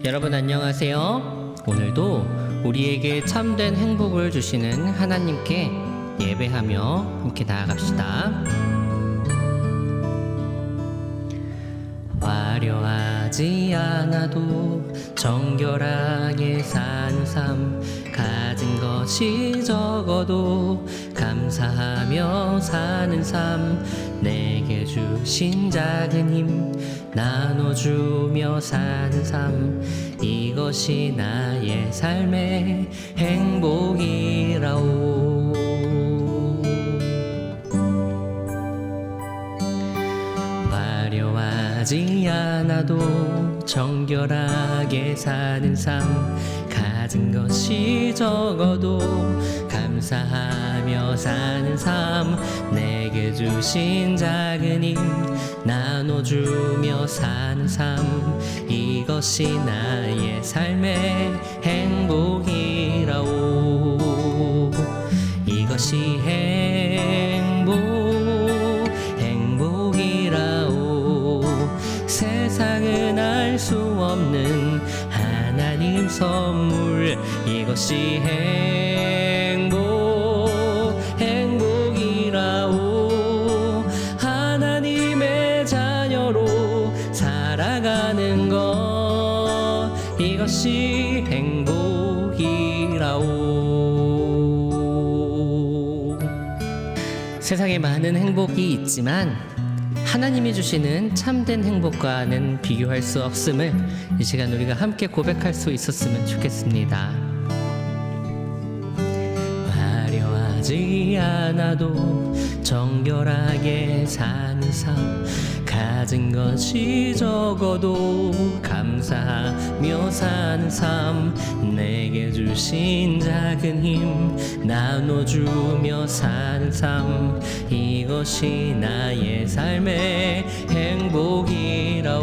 여러분 안녕하세요. 오늘도 우리에게 참된 행복을 주시는 하나님께 예배하며 함께 나아갑시다. 화려하지 않아도 정결하게 사는 삶, 가진 것이 적어도 감사하며 사는 삶, 내게 주신 작은 힘 나눠주며 사는 삶, 이것이 나의 삶의 행복이라오. 화려하지 않아도 정결하게 사는 삶, 가진 것이 적어도 감사하며 사는 삶, 내게 주신 작은 힘 나눠주며 사는 삶, 이것이 나의 삶의 행복이라오. 이것이 행복이라오. 세상은 알 수 없는 하나님 선물, 이것이 행복이라오. 하나님의 자녀로 살아가는 것, 이것이 행복이라오. 세상에 많은 행복이 있지만 하나님이 주시는 참된 행복과는 비교할 수 없음을 이 시간 우리가 함께 고백할 수 있었으면 좋겠습니다. 화려하지 않아도 정결하게 사는 삶, 가진 것이 적어도 감사하며 사는 삶, 내게 주신 작은 힘 나눠주며 사는 삶, 이것이 나의 삶의 행복이라오.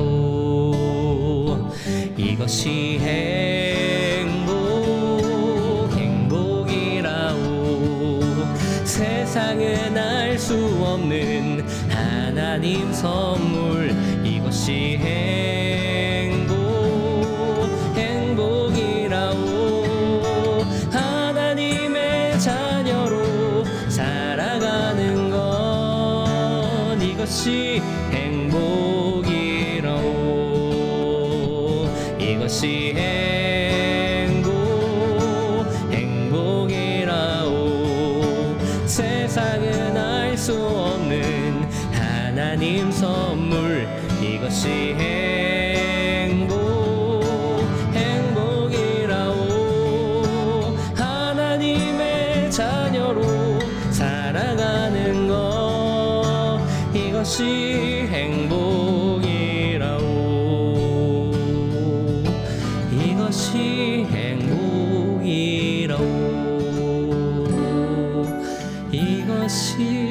이것이 행복이라오. 세상은 알 수 없는 하나님 선물, 이것이 행복이라오. 하나님의 자녀로 살아가는 것, 이것이 행복이라오. 이것이 행복이라오. 세상은 알 수 없는 하나님 선물, 이것이 행복이라오. 하나님의 자녀로 살아가는 것, 이것이 행복이라오. 이것이 행복이라오. 이것이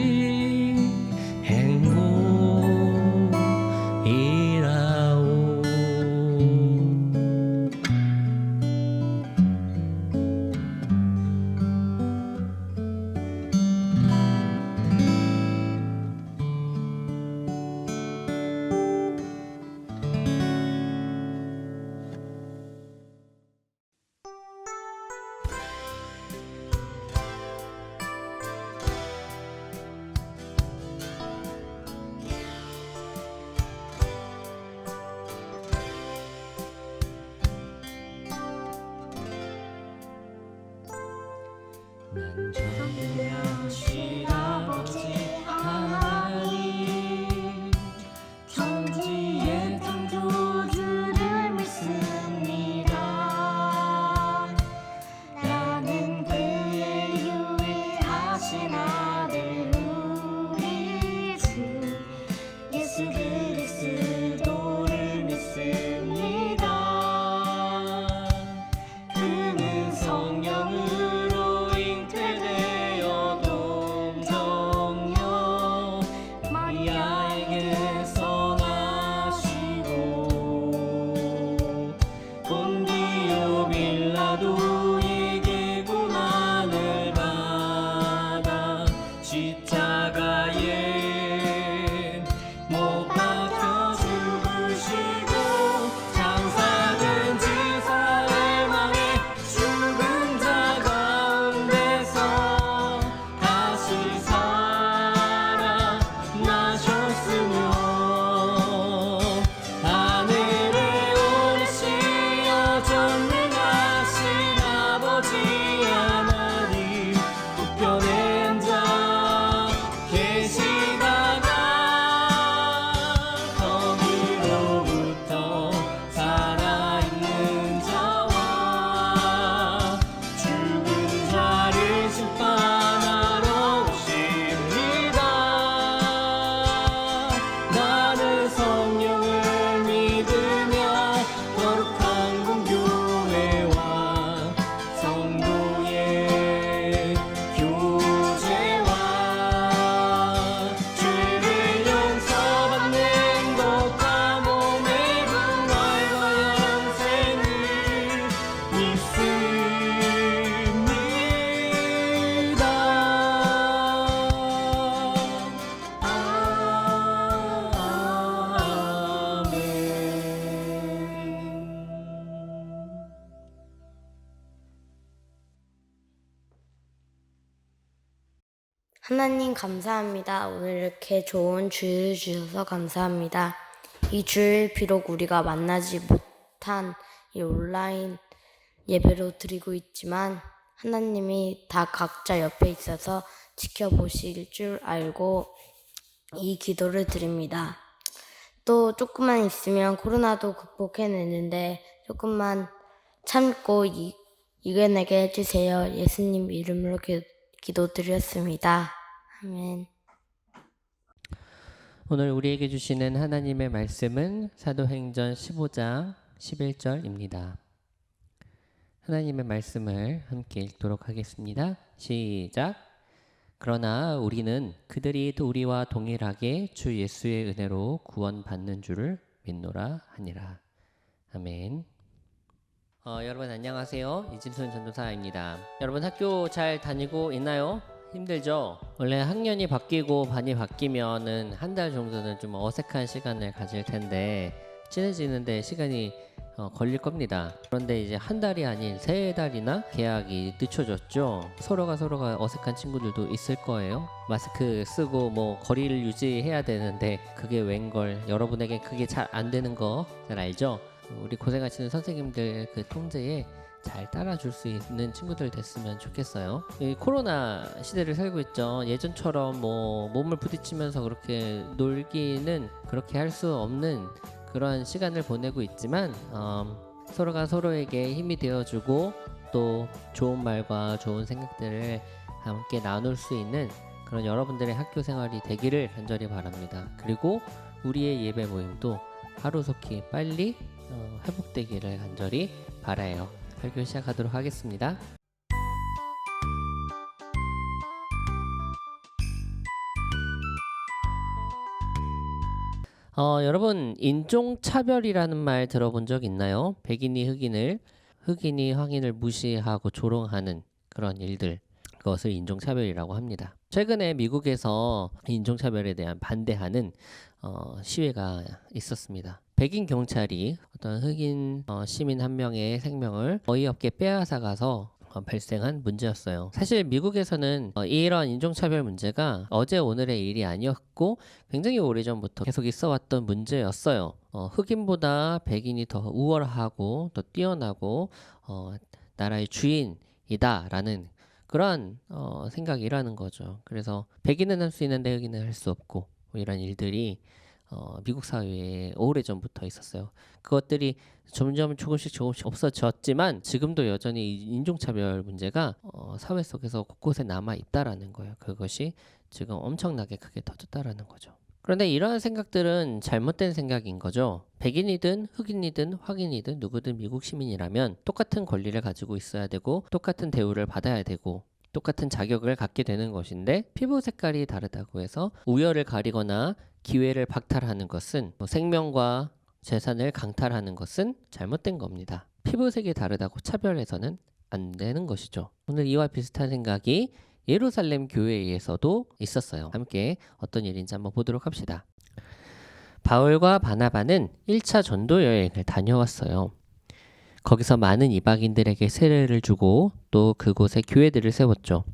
아들 우리 주 예수 그리스도를 믿습니다. 그는 성령으로 잉태되어 동정녀 마리아에게서 나시고 본디오 빌라도에게 고난을 받아 십자가에 못 박혀 죽으시고 장사된 지 사흘 만에 죽은 자 가운데서 다시 살아나셨으며 하늘에 오르시어 전능하신 아버지 하나님 우편에 앉아 계시다가 거기로부터 살아있는 자와 죽은 자를 심판하러 오십니다. 나는 성령을 믿으며 거룩한 공교회와 성도의 교제와 죄를 용서받는 것과 몸의 부활과 영생을 믿습니다. 아멘. 하나님 감사합니다. 오늘 이렇게 좋은 주일 주셔서 감사합니다. 이 주일 비록 우리가 만나지 못한 이 온라인 예배로 드리고 있지만 하나님이 다 각자 옆에 있어서 지켜보실 줄 알고 이 기도를 드립니다. 또 조금만 있으면 코로나도 극복해내는데 조금만 참고 이겨내게 해주세요. 예수님 이름으로 기도드렸습니다. 아멘. 오늘 우리에게 주시는 하나님의 말씀은 사도행전 15장 11절입니다. 하나님의 말씀을 함께 읽도록 하겠습니다. 시작. 그러나 우리는 그들이 우리와 동일하게 주 예수의 은혜로 구원받는 줄을 믿노라 하니라. 아멘. 여러분 안녕하세요. 이진순 전도사입니다. 여러분 학교 잘 다니고 있나요? 힘들죠? 원래 학년이 바뀌고 반이 바뀌면은 한 달 정도는 좀 어색한 시간을 가질 텐데 친해지는데 시간이 걸릴 겁니다. 그런데 이제 한 달이 아닌 세 달이나 계약이 늦춰졌죠. 서로가 어색한 친구들도 있을 거예요. 마스크 쓰고 뭐 거리를 유지해야 되는데 그게 웬걸. 여러분에게 그게 잘 안 되는 거 잘 알죠? 우리 고생하시는 선생님들 그 통제에 잘 따라줄 수 있는 친구들 됐으면 좋겠어요. 이 코로나 시대를 살고 있죠. 예전처럼 뭐 몸을 부딪히면서 그렇게 놀기는 그렇게 할 수 없는 그런 시간을 보내고 있지만 서로가 서로에게 힘이 되어주고 또 좋은 말과 좋은 생각들을 함께 나눌 수 있는 그런 여러분들의 학교 생활이 되기를 간절히 바랍니다. 그리고 우리의 예배 모임도 하루속히 빨리 회복되기를 간절히 바라요. 설교 시작하도록 하겠습니다. 여러분 인종차별이라는 말 들어본 적 있나요? 백인이 흑인이 황인을 무시하고 조롱하는 그런 일들, 그것을 인종차별이라고 합니다. 최근에 미국에서 인종차별에 대한 반대하는 시위가 있었습니다. 백인 경찰이 어떤 흑인 시민 한 명의 생명을 어이없게 빼앗아가서 발생한 문제였어요. 사실 미국에서는 이런 인종차별 문제가 어제 오늘의 일이 아니었고 굉장히 오래전부터 계속 있어왔던 문제였어요. 흑인보다 백인이 더 우월하고 더 뛰어나고 나라의 주인이다라는 그런 생각이라는 거죠. 그래서 백인은 할 수 있는데 흑인은 할 수 없고 뭐 이런 일들이 미국 사회에 오래전부터 있었어요. 그것들이 점점 조금씩 없어졌지만 지금도 여전히 이 인종차별 문제가 사회 속에서 곳곳에 남아 있다라는 거예요. 그것이 지금 엄청나게 크게 터졌다라는 거죠. 그런데 이러한 생각들은 잘못된 생각인 거죠. 백인이든 흑인이든 황인이든 누구든 미국 시민이라면 똑같은 권리를 가지고 있어야 되고 똑같은 대우를 받아야 되고 똑같은 자격을 갖게 되는 것인데 피부 색깔이 다르다고 해서 우열을 가리거나 기회를 박탈하는 것은 생명과 재산을 강탈하는 것은 잘못된 겁니다. 피부색이 다르다고 차별해서는 안 되는 것이죠. 오늘 이와 비슷한 생각이 예루살렘 교회에서도 있었어요. 함께 어떤 일인지 한번 보도록 합시다. 바울과 바나바는 1차 전도 여행을 다녀왔어요. 거기서 많은 이방인들에게 세례를 주고 또 그곳에 교회들을 세웠죠.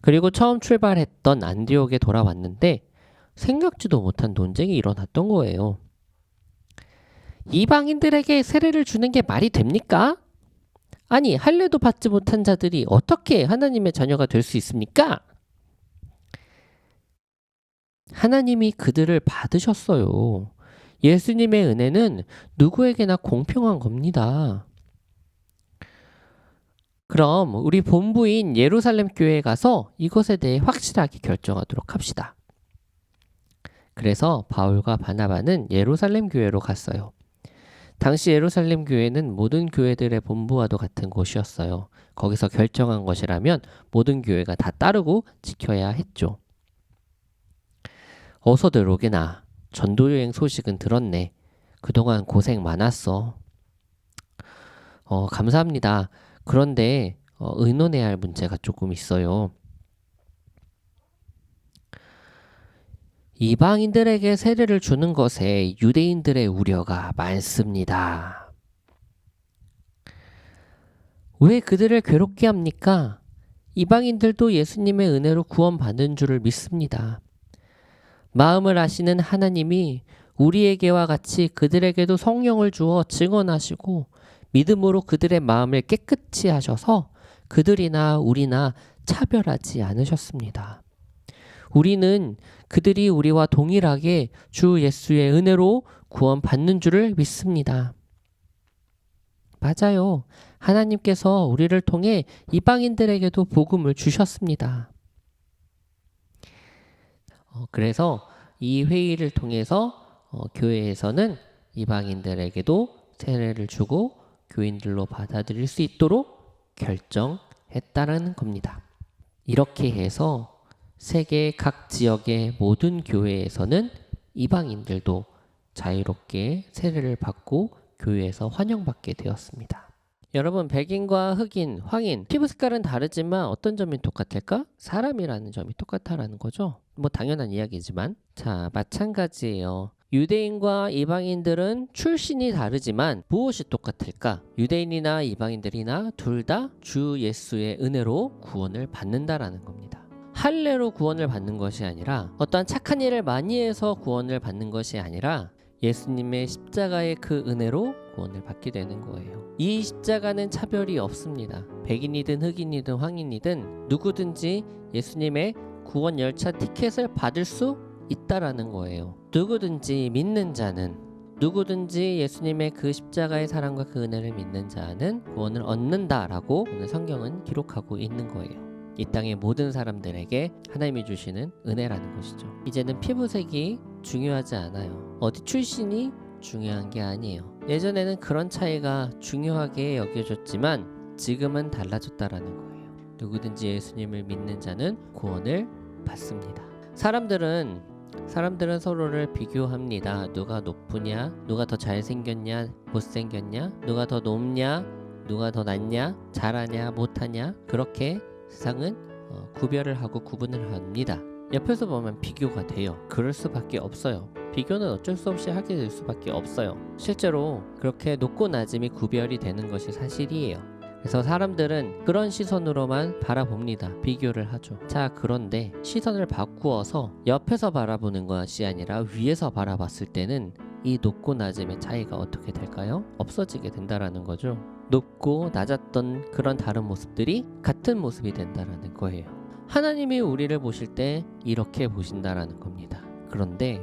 그리고 처음 출발했던 안디옥에 돌아왔는데 생각지도 못한 논쟁이 일어났던 거예요. 이방인들에게 세례를 주는 게 말이 됩니까? 아니, 할례도 받지 못한 자들이 어떻게 하나님의 자녀가 될 수 있습니까? 하나님이 그들을 받으셨어요. 예수님의 은혜는 누구에게나 공평한 겁니다. 그럼 우리 본부인 예루살렘 교회에 가서 이것에 대해 확실하게 결정하도록 합시다. 그래서 바울과 바나바는 예루살렘 교회로 갔어요. 당시 예루살렘 교회는 모든 교회들의 본부와도 같은 곳이었어요. 거기서 결정한 것이라면 모든 교회가 다 따르고 지켜야 했죠. 어서들 오게나. 전도여행 소식은 들었네. 그동안 고생 많았어. 감사합니다. 그런데 의논해야 할 문제가 조금 있어요. 이방인들에게 세례를 주는 것에 유대인들의 우려가 많습니다. 왜 그들을 괴롭게 합니까? 이방인들도 예수님의 은혜로 구원받는 줄을 믿습니다. 마음을 아시는 하나님이 우리에게와 같이 그들에게도 성령을 주어 증언하시고 믿음으로 그들의 마음을 깨끗이 하셔서 그들이나 우리나 차별하지 않으셨습니다. 우리는 그들이 우리와 동일하게 주 예수의 은혜로 구원받는 줄을 믿습니다. 맞아요. 하나님께서 우리를 통해 이방인들에게도 복음을 주셨습니다. 그래서 이 회의를 통해서 교회에서는 이방인들에게도 세례를 주고 교인들로 받아들일 수 있도록 결정했다라는 겁니다. 이렇게 해서 세계 각 지역의 모든 교회에서는 이방인들도 자유롭게 세례를 받고 교회에서 환영받게 되었습니다. 여러분, 백인과 흑인, 황인, 피부 색깔은 다르지만 어떤 점이 똑같을까? 사람이라는 점이 똑같다라는 거죠. 뭐 당연한 이야기지만 자, 마찬가지예요. 유대인과 이방인들은 출신이 다르지만 무엇이 똑같을까? 유대인이나 이방인들이나 둘 다 주 예수의 은혜로 구원을 받는다라는 겁니다. 할례로 구원을 받는 것이 아니라 어떠한 착한 일을 많이 해서 구원을 받는 것이 아니라 예수님의 십자가의 그 은혜로 구원을 받게 되는 거예요. 이 십자가는 차별이 없습니다. 백인이든 흑인이든 황인이든 누구든지 예수님의 구원 열차 티켓을 받을 수 있다라는 거예요. 누구든지 믿는 자는, 누구든지 예수님의 그 십자가의 사랑과 그 은혜를 믿는 자는 구원을 얻는다라고 오늘 성경은 기록하고 있는 거예요. 이 땅의 모든 사람들에게 하나님이 주시는 은혜라는 것이죠. 이제는 피부색이 중요하지 않아요. 어디 출신이 중요한 게 아니에요. 예전에는 그런 차이가 중요하게 여겨졌지만 지금은 달라졌다라는 거예요. 누구든지 예수님을 믿는 자는 구원을 받습니다. 사람들은 서로를 비교합니다. 누가 높으냐, 누가 더 잘생겼냐, 못생겼냐, 누가 더 높냐, 누가 더 낫냐, 잘하냐, 못하냐, 그렇게 세상은 구별을 하고 구분을 합니다. 옆에서 보면 비교가 돼요. 그럴 수밖에 없어요. 비교는 어쩔 수 없이 하게 될 수밖에 없어요. 실제로 그렇게 높고 낮음이 구별이 되는 것이 사실이에요. 그래서 사람들은 그런 시선으로만 바라봅니다. 비교를 하죠. 자, 그런데 시선을 바꾸어서 옆에서 바라보는 것이 아니라 위에서 바라봤을 때는 이 높고 낮음의 차이가 어떻게 될까요? 없어지게 된다라는 거죠. 높고 낮았던 그런 다른 모습들이 같은 모습이 된다라는 거예요. 하나님이 우리를 보실 때 이렇게 보신다라는 겁니다. 그런데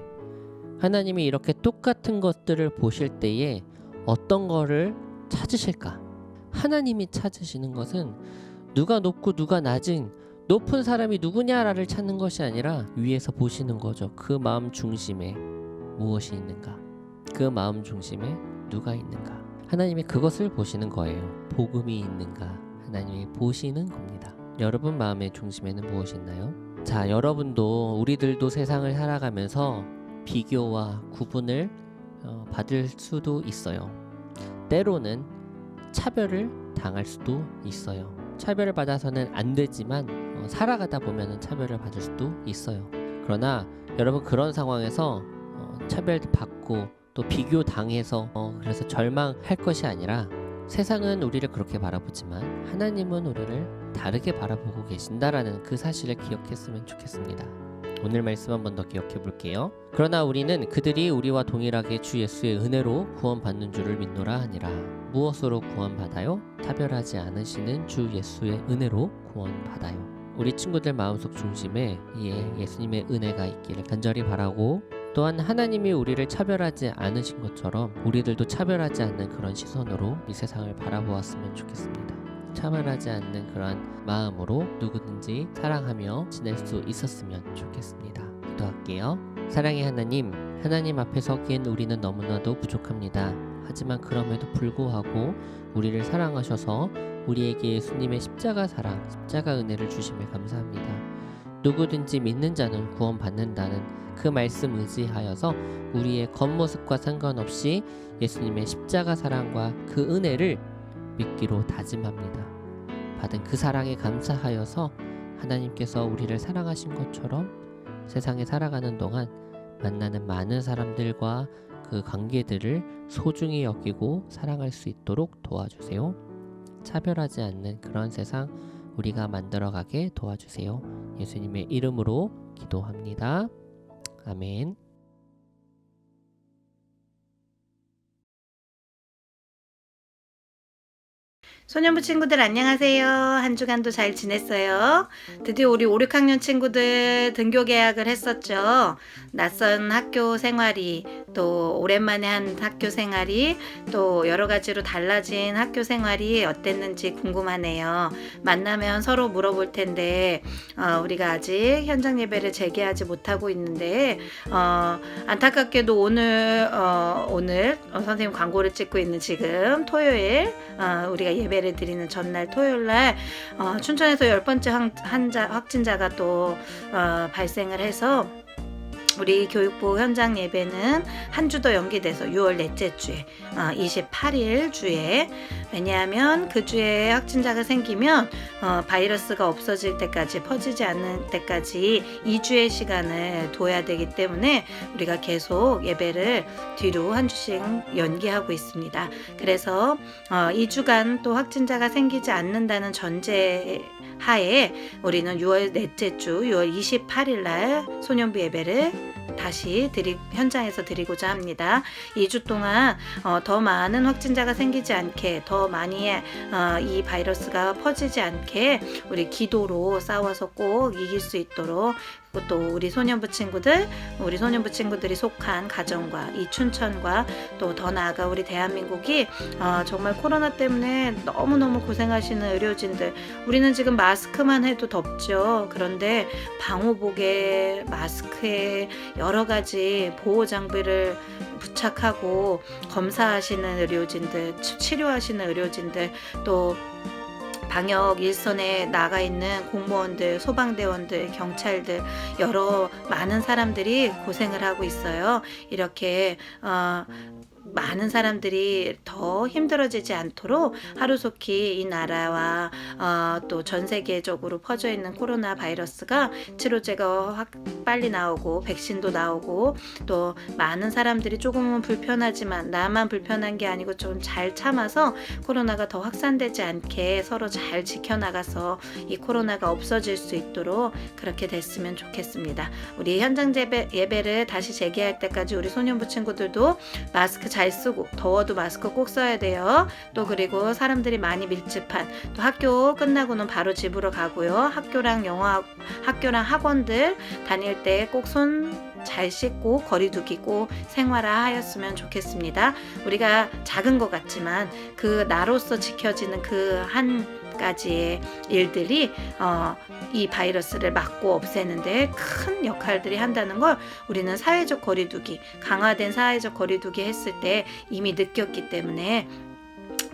하나님이 이렇게 똑같은 것들을 보실 때에 어떤 거를 찾으실까? 하나님이 찾으시는 것은 누가 높고 누가 낮은 높은 사람이 누구냐를 찾는 것이 아니라 위에서 보시는 거죠. 그 마음 중심에 무엇이 있는가? 그 마음 중심에 누가 있는가? 하나님이 그것을 보시는 거예요. 복음이 있는가? 하나님이 보시는 겁니다. 여러분 마음의 중심에는 무엇이 있나요? 자, 여러분도 우리들도 세상을 살아가면서 비교와 구분을 받을 수도 있어요. 때로는 차별을 당할 수도 있어요. 차별을 받아서는 안 되지만 살아가다 보면 차별을 받을 수도 있어요. 그러나 여러분 그런 상황에서 차별받고 또 비교 당해서 그래서 절망할 것이 아니라 세상은 우리를 그렇게 바라보지만 하나님은 우리를 다르게 바라보고 계신다라는 그 사실을 기억했으면 좋겠습니다. 오늘 말씀 한 번 더 기억해 볼게요. 그러나 우리는 그들이 우리와 동일하게 주 예수의 은혜로 구원받는 줄을 믿노라 하니라. 무엇으로 구원받아요? 차별하지 않으시는 주 예수의 은혜로 구원받아요. 우리 친구들 마음속 중심에 예수님의 은혜가 있기를 간절히 바라고, 또한 하나님이 우리를 차별하지 않으신 것처럼 우리들도 차별하지 않는 그런 시선으로 이 세상을 바라보았으면 좋겠습니다. 차별하지 않는 그런 마음으로 누구든지 사랑하며 지낼 수 있었으면 좋겠습니다. 기도할게요. 사랑의 하나님, 하나님 앞에 서기엔 우리는 너무나도 부족합니다. 하지만 그럼에도 불구하고 우리를 사랑하셔서 우리에게 예수님의 십자가 사랑, 십자가 은혜를 주심에 감사합니다. 누구든지 믿는 자는 구원받는다는 그 말씀 의지하여서 우리의 겉모습과 상관없이 예수님의 십자가 사랑과 그 은혜를 믿기로 다짐합니다. 받은 그 사랑에 감사하여서 하나님께서 우리를 사랑하신 것처럼 세상에 살아가는 동안 만나는 많은 사람들과 그 관계들을 소중히 여기고 사랑할 수 있도록 도와주세요. 차별하지 않는 그런 세상 우리가 만들어가게 도와주세요. 예수님의 이름으로 기도합니다. 아멘. 소년부 친구들 안녕하세요. 한 주간도 잘 지냈어요? 드디어 우리 5, 6학년 친구들 등교 개학을 했었죠. 낯선 학교 생활이, 또 오랜만에 한 학교 생활이, 또 여러 가지로 달라진 학교 생활이 어땠는지 궁금하네요. 만나면 서로 물어볼 텐데 우리가 아직 현장 예배를 재개하지 못하고 있는데 안타깝게도 오늘 선생님 광고를 찍고 있는 지금 토요일 우리가 예배를 드리는 전날 토요일날 춘천에서 10번째 확진자가 또 발생을 해서 우리 교육부 현장 예배는 한 주 더 연기돼서 6월 넷째 주에 28일 주에, 왜냐하면 그 주에 확진자가 생기면 바이러스가 없어질 때까지, 퍼지지 않는 때까지 2주의 시간을 둬야 되기 때문에 우리가 계속 예배를 뒤로 한 주씩 연기하고 있습니다. 그래서 2주간 또 확진자가 생기지 않는다는 전제 하에 우리는 6월 넷째 주 6월 28일 날 소년부 예배를 다시 현장에서 드리고자 합니다. 2주 동안 더 많은 확진자가 생기지 않게, 더 많이 이 바이러스가 퍼지지 않게 우리 기도로 싸워서 꼭 이길 수 있도록, 또 우리 소년부 친구들이 속한 가정과 이 춘천과 또 더 나아가 우리 대한민국이 정말 코로나 때문에 너무너무 고생하시는 의료진들, 우리는 지금 마스크만 해도 덥죠. 그런데 방호복에, 마스크에 여러 가지 보호 장비를 부착하고 검사하시는 의료진들, 치료하시는 의료진들, 또 방역 일선에 나가 있는 공무원들, 소방대원들, 경찰들, 많은 사람들이 고생을 하고 있어요. 이렇게 많은 사람들이 더 힘들어지지 않도록 하루속히 이 나라와 또 전 세계적으로 퍼져 있는 코로나 바이러스가 치료제가 빨리 나오고 백신도 나오고, 또 많은 사람들이 조금은 불편하지만 나만 불편한 게 아니고 좀 잘 참아서 코로나가 더 확산되지 않게 서로 잘 지켜나가서 이 코로나가 없어질 수 있도록 그렇게 됐으면 좋겠습니다. 우리 현장 예배를 다시 재개할 때까지 우리 소년부 친구들도 마스크 잘 쓰고, 더워도 마스크 꼭 써야 돼요. 또 그리고 사람들이 많이 밀집한, 또 학교 끝나고는 바로 집으로 가고요. 학교랑 학원들 다닐 때 꼭 손 잘 씻고 거리두기고 생활하였으면 좋겠습니다. 우리가 작은 것 같지만 그 나로서 지켜지는 그 한 가지의 일들이 이 바이러스를 막고 없애는데 큰 역할들이 한다는 걸 우리는 사회적 거리두기, 강화된 사회적 거리두기 했을 때 이미 느꼈기 때문에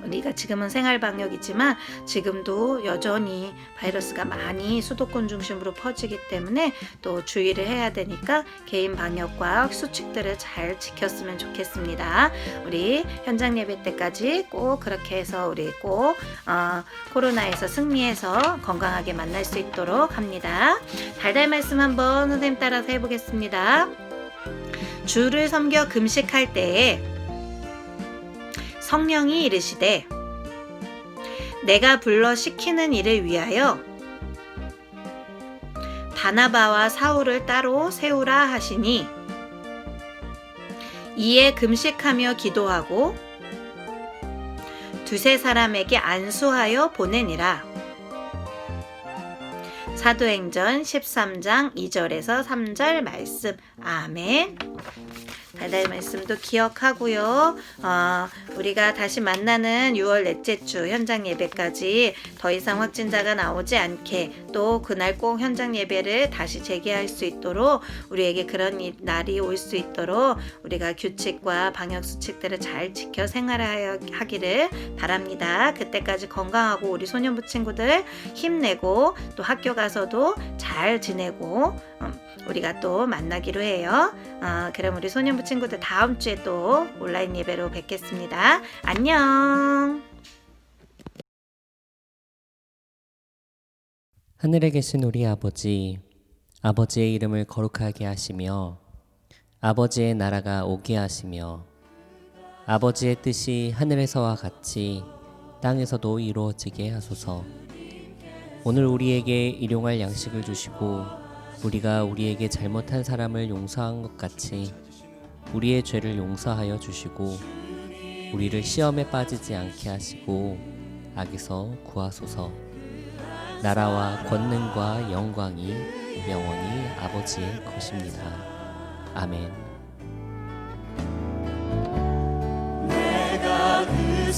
우리가 지금은 생활방역이지만 지금도 여전히 바이러스가 많이 수도권 중심으로 퍼지기 때문에 또 주의를 해야 되니까 개인 방역과 수칙들을 잘 지켰으면 좋겠습니다. 우리 현장 예배 때까지 꼭 그렇게 해서 우리 꼭 코로나에서 승리해서 건강하게 만날 수 있도록 합니다. 달달 말씀 한번 선생님 따라서 해보겠습니다. 주를 섬겨 금식할 때에 성령이 이르시되 내가 불러 시키는 일을 위하여 바나바와 사울을 따로 세우라 하시니 이에 금식하며 기도하고 두세 사람에게 안수하여 보내니라. 사도행전 13장 2절에서 3절 말씀. 아멘. 달달 말씀도 기억하고요. 우리가 다시 만나는 6월 넷째 주 현장 예배까지 더 이상 확진자가 나오지 않게 또 그날 꼭 현장 예배를 다시 재개할 수 있도록 우리에게 그런 날이 올 수 있도록 우리가 규칙과 방역 수칙들을 잘 지켜 생활하기를 바랍니다. 그때까지 건강하고 우리 소년부 친구들 힘내고 또 학교 가서도 잘 지내고 우리가 또 만나기로 해요. 그럼 우리 소년부 친구들 다음 주에 또 온라인 예배로 뵙겠습니다. 안녕. 하늘에 계신 우리 아버지, 아버지의 이름을 거룩하게 하시며 아버지의 나라가 오게 하시며 아버지의 뜻이 하늘에서와 같이 땅에서도 이루어지게 하소서. 오늘 우리에게 일용할 양식을 주시고 우리가 우리에게 잘못한 사람을 용서한 것 같이 우리의 죄를 용서하여 주시고 우리를 시험에 빠지지 않게 하시고 악에서 구하소서. 나라와 권능과 영광이 영원히 아버지의 것입니다. 아멘. 내가 그